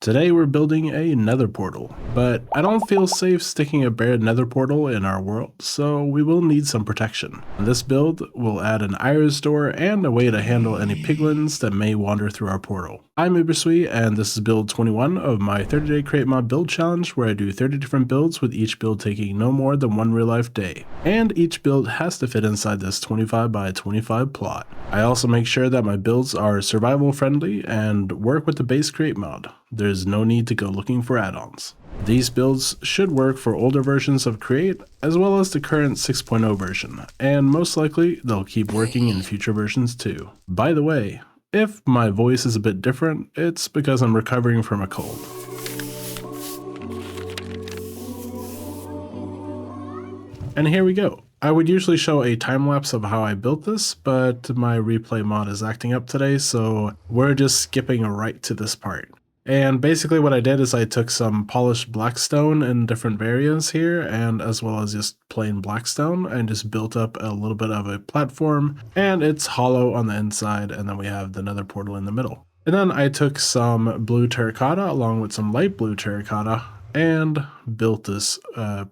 Today we're building a nether portal, but I don't feel safe sticking a bare nether portal in our world, so we will need some protection. This build will add an iris door and a way to handle any piglins that may wander through our portal. I'm Uberswe, and this is build 21 of my 30-day create mod build challenge, where I do 30 different builds with each build taking no more than one real life day. And each build has to fit inside this 25 by 25 plot. I also make sure that my builds are survival friendly and work with the base create mod. There's no need to go looking for add-ons. These builds should work for older versions of Create, as well as the current 6.0 version, and most likely they'll keep working in future versions too. By the way, if my voice is a bit different, it's because I'm recovering from a cold. And here we go. I would usually show a time lapse of how I built this, but my replay mod is acting up today, so we're just skipping right to this part. And basically what I did is I took some polished blackstone in different variants here, and as well as just plain blackstone, and just built up a little bit of a platform, and it's hollow on the inside, and then we have the nether portal in the middle. And then I took some blue terracotta along with some light blue terracotta and built this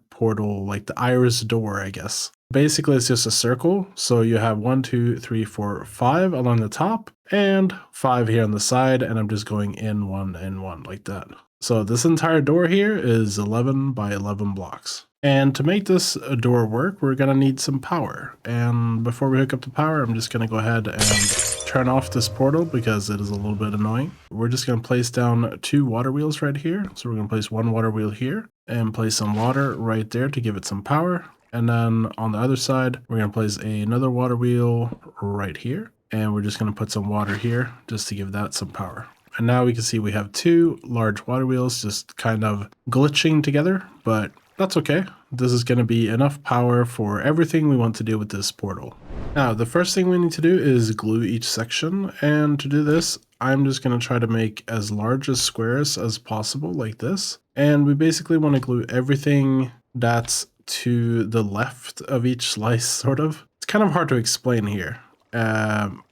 portal, like the iris door, I guess. Basically, it's just a circle, so you have 1, 2, 3, 4, 5 along the top, and 5 here on the side, and I'm just going in 1 and 1 like that. So this entire door here is 11 by 11 blocks. And to make this door work, we're going to need some power. And before we hook up the power, I'm just going to go ahead and turn off this portal because it is a little bit annoying. We're just going to place down 2 water wheels right here. So we're going to place 1 water wheel here and place some water right there to give it some power. And then on the other side, we're going to place another water wheel right here. And we're just going to put some water here just to give that some power. And now we can see we have 2 large water wheels just kind of glitching together, but that's okay. This is going to be enough power for everything we want to do with this portal. Now, the first thing we need to do is glue each section. And to do this, I'm just going to try to make as large as squares as possible like this. And we basically want to glue everything that's to the left of each slice, sort of. It's kind of hard to explain here.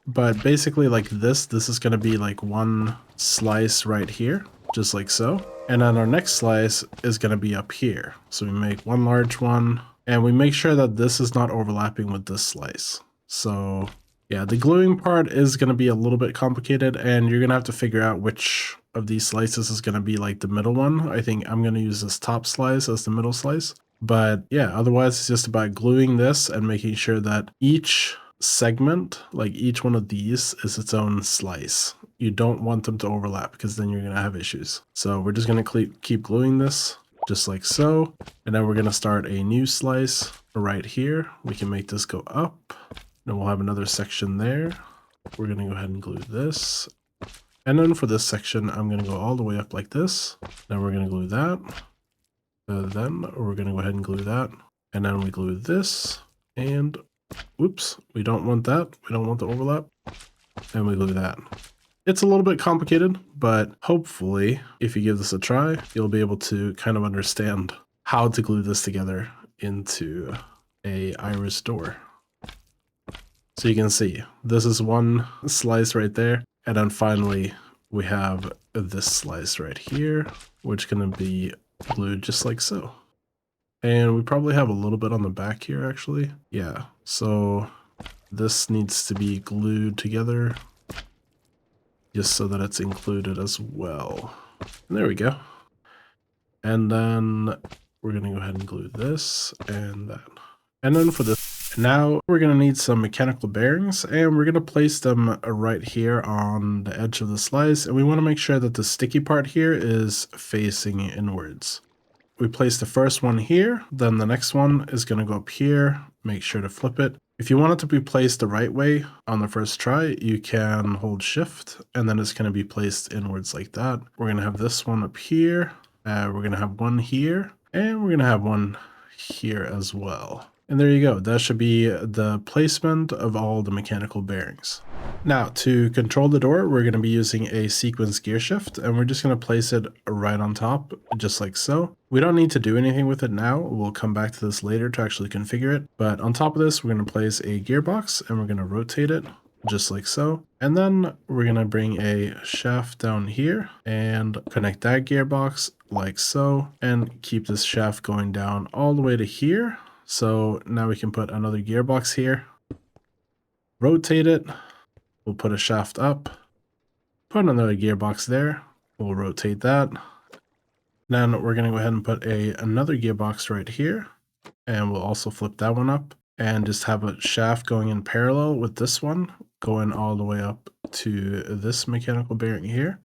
But basically like this is going to be like one slice right here, just like so. And then our next slice is going to be up here. So we make one large one, and we make sure that this is not overlapping with this slice. So yeah, the gluing part is going to be a little bit complicated, and you're going to have to figure out which of these slices is going to be like the middle one. I think I'm going to use this top slice as the middle slice. But yeah, otherwise it's just about gluing this and making sure that each segment, like each one of these, is its own slice. You don't want them to overlap because then you're going to have issues. So we're just going to keep gluing this just like so. And then we're going to start a new slice right here. We can make this go up. Then we'll have another section there. We're going to go ahead and glue this. And then for this section, I'm going to go all the way up like this. Then we're going to glue that. Then we're going to go ahead and glue that. And then we glue this. And oops, we don't want that. We don't want the overlap. And we glue that. It's a little bit complicated, but hopefully, if you give this a try, you'll be able to kind of understand how to glue this together into a iris door. So you can see, this is one slice right there. And then finally, we have this slice right here, which is going to be glued just like so. And we probably have a little bit on the back here, actually. Yeah, so this needs to be glued together just so that it's included as well. And there we go. And then we're going to go ahead and glue this and that. And then for this, now we're going to need some mechanical bearings, and we're going to place them right here on the edge of the slice. And we want to make sure that the sticky part here is facing inwards. We place the first one here, then the next one is going to go up here. Make sure to flip it. If you want it to be placed the right way on the first try, you can hold shift, and then it's going to be placed inwards like that. We're going to have this one up here. We're going to have one here, and we're going to have one here as well. And there you go. That should be the placement of all the mechanical bearings. Now, to control the door, we're going to be using a sequence gear shift, and we're just going to place it right on top, just like so. We don't need to do anything with it now. We'll come back to this later to actually configure it. But on top of this, we're going to place a gearbox, and we're going to rotate it just like so. And then we're going to bring a shaft down here and connect that gearbox like so, and keep this shaft going down all the way to here. So now we can put another gearbox here, rotate it, we'll put a shaft up, put another gearbox there, we'll rotate that. Then we're going to go ahead and put another gearbox right here, and we'll also flip that one up and just have a shaft going in parallel with this one, going all the way up to this mechanical bearing here.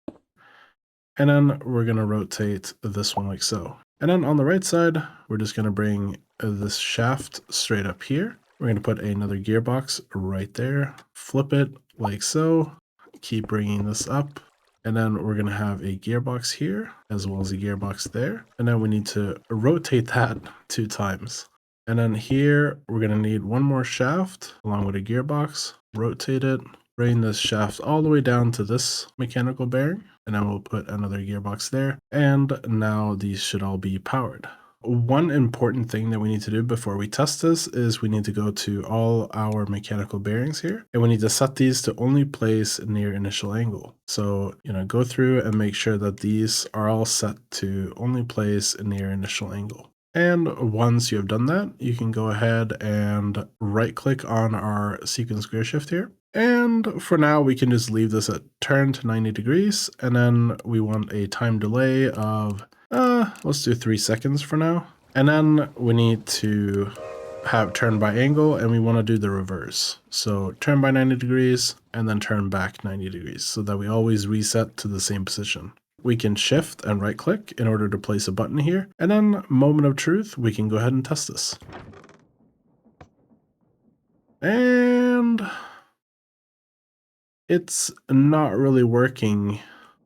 And then we're going to rotate this one like so. And then on the right side, we're just going to bring this shaft straight up here. We're going to put another gearbox right there, flip it like so, keep bringing this up. And then we're going to have a gearbox here as well as a gearbox there. And then we need to rotate that 2 times. And then here, we're going to need one more shaft along with a gearbox, rotate it, bring this shaft all the way down to this mechanical bearing, and then we'll put another gearbox there. And now these should all be powered. One important thing that we need to do before we test this is we need to go to all our mechanical bearings here, and we need to set these to only place near initial angle. So, go through and make sure that these are all set to only place near initial angle. And once you have done that, you can go ahead and right click on our sequence gear shift here. And for now, we can just leave this at turn to 90 degrees. And then we want a time delay of, let's do 3 seconds for now. And then we need to have turn by angle, and we want to do the reverse. So turn by 90 degrees and then turn back 90 degrees so that we always reset to the same position. We can shift and right click in order to place a button here. And then moment of truth, we can go ahead and test this. And it's not really working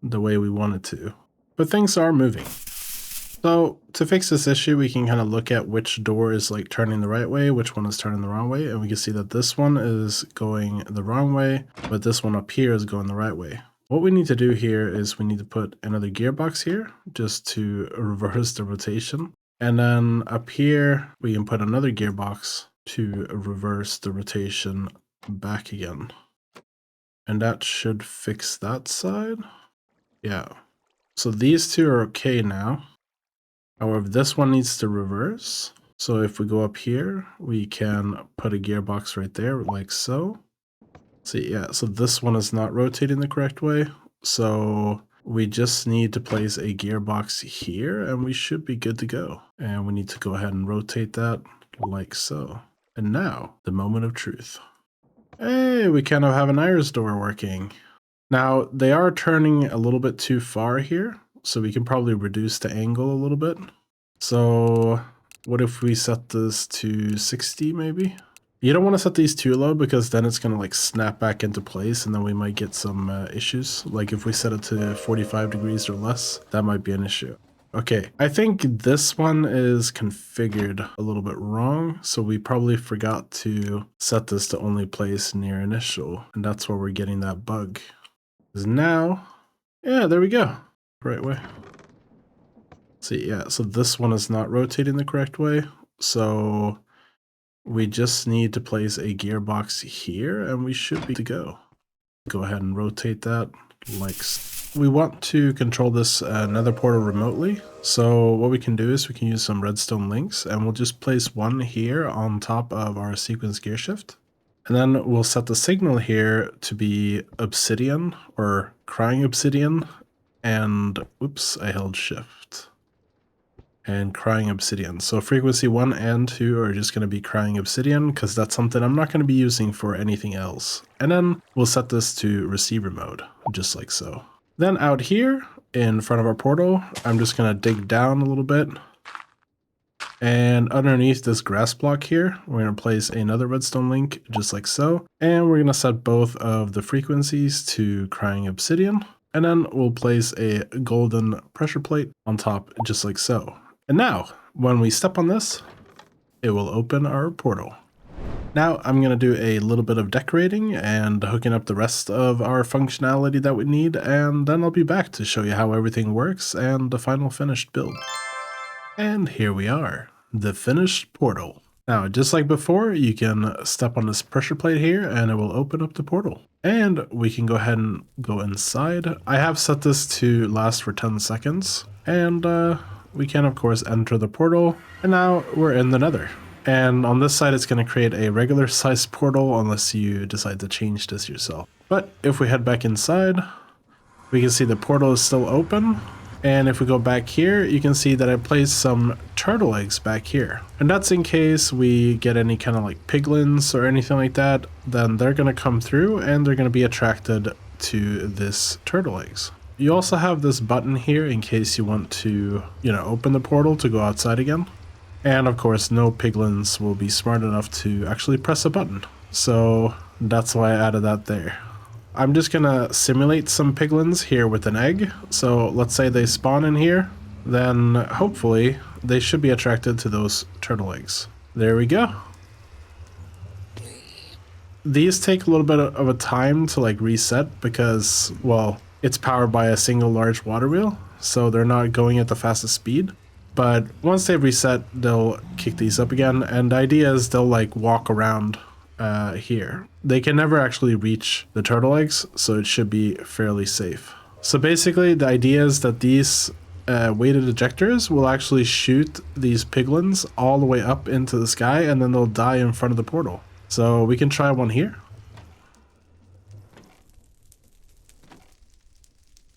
the way we want it to, but things are moving. So to fix this issue, we can kind of look at which door is like turning the right way, which one is turning the wrong way. And we can see that this one is going the wrong way, but this one up here is going the right way. What we need to do here is we need to put another gearbox here just to reverse the rotation. And then up here, we can put another gearbox to reverse the rotation back again. And that should fix that side. Yeah. So these two are okay now. However, this one needs to reverse. So if we go up here, we can put a gearbox right there like so. See, yeah, so this one is not rotating the correct way. So we just need to place a gearbox here and we should be good to go. And we need to go ahead and rotate that like so. And now, the moment of truth. Hey, we kind of have an iris door working. Now, they are turning a little bit too far here, so we can probably reduce the angle a little bit. So what if we set this to 60 maybe? You don't want to set these too low because then it's going to like snap back into place and then we might get some issues. Like if we set it to 45 degrees or less, that might be an issue. Okay, I think this one is configured a little bit wrong, so we probably forgot to set this to only place near initial, and that's where we're getting that bug. Because now, yeah, there we go. Right way. See, yeah, so this one is not rotating the correct way, so we just need to place a gearbox here, and we should be to go. Go ahead and rotate that like so. We want to control this nether portal remotely, so what we can do is we can use some redstone links, and we'll just place one here on top of our sequence gear shift. And then we'll set the signal here to be obsidian or crying obsidian, and oops, I held shift. And crying obsidian. So frequency 1 and 2 are just going to be crying obsidian because that's something I'm not going to be using for anything else. And then we'll set this to receiver mode, just like so. Then out here in front of our portal, I'm just going to dig down a little bit. And underneath this grass block here, we're going to place another redstone link, just like so. And we're going to set both of the frequencies to crying obsidian. And then we'll place a golden pressure plate on top, just like so. And now, when we step on this, it will open our portal. Now I'm going to do a little bit of decorating and hooking up the rest of our functionality that we need, and then I'll be back to show you how everything works and the final finished build. And here we are, the finished portal. Now, just like before, you can step on this pressure plate here and it will open up the portal. And we can go ahead and go inside. I have set this to last for 10 seconds. And we can, of course, enter the portal. And now we're in the Nether. And on this side, it's going to create a regular sized portal unless you decide to change this yourself. But if we head back inside, we can see the portal is still open. And if we go back here, you can see that I placed some turtle eggs back here. And that's in case we get any kind of like piglins or anything like that, then they're going to come through and they're going to be attracted to this turtle eggs. You also have this button here in case you want to, open the portal to go outside again. And of course, no piglins will be smart enough to actually press a button. So that's why I added that there. I'm just gonna simulate some piglins here with an egg. So let's say they spawn in here, then hopefully they should be attracted to those turtle eggs. There we go. These take a little bit of a time to like reset because, well, it's powered by a single large water wheel, so they're not going at the fastest speed. But once they reset, they'll kick these up again, and the idea is they'll like walk around here. They can never actually reach the turtle eggs, so it should be fairly safe. So basically the idea is that these weighted ejectors will actually shoot these piglins all the way up into the sky, and then they'll die in front of the portal. So we can try one here.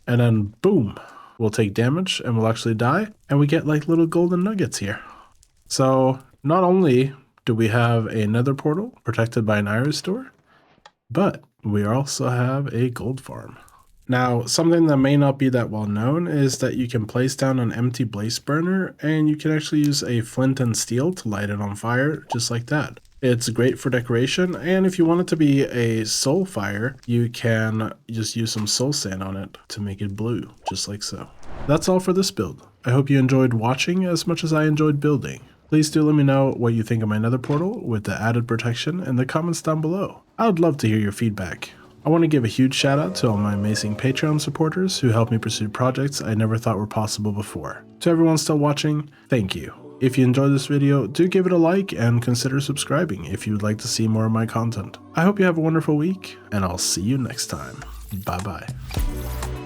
And then boom, we'll take damage and we'll actually die, and we get like little golden nuggets here. So not only do we have a nether portal protected by an iris door, but we also have a gold farm. Now, something that may not be that well known is that you can place down an empty blaze burner and you can actually use a flint and steel to light it on fire, just like that. It's great for decoration, and if you want it to be a soul fire, you can just use some soul sand on it to make it blue, just like so. That's all for this build. I hope you enjoyed watching as much as I enjoyed building. Please do let me know what you think of my nether portal with the added protection in the comments down below. I would love to hear your feedback. I want to give a huge shout out to all my amazing Patreon supporters who helped me pursue projects I never thought were possible before. To everyone still watching, thank you. If you enjoyed this video, do give it a like and consider subscribing if you would like to see more of my content. I hope you have a wonderful week, and I'll see you next time. Bye bye.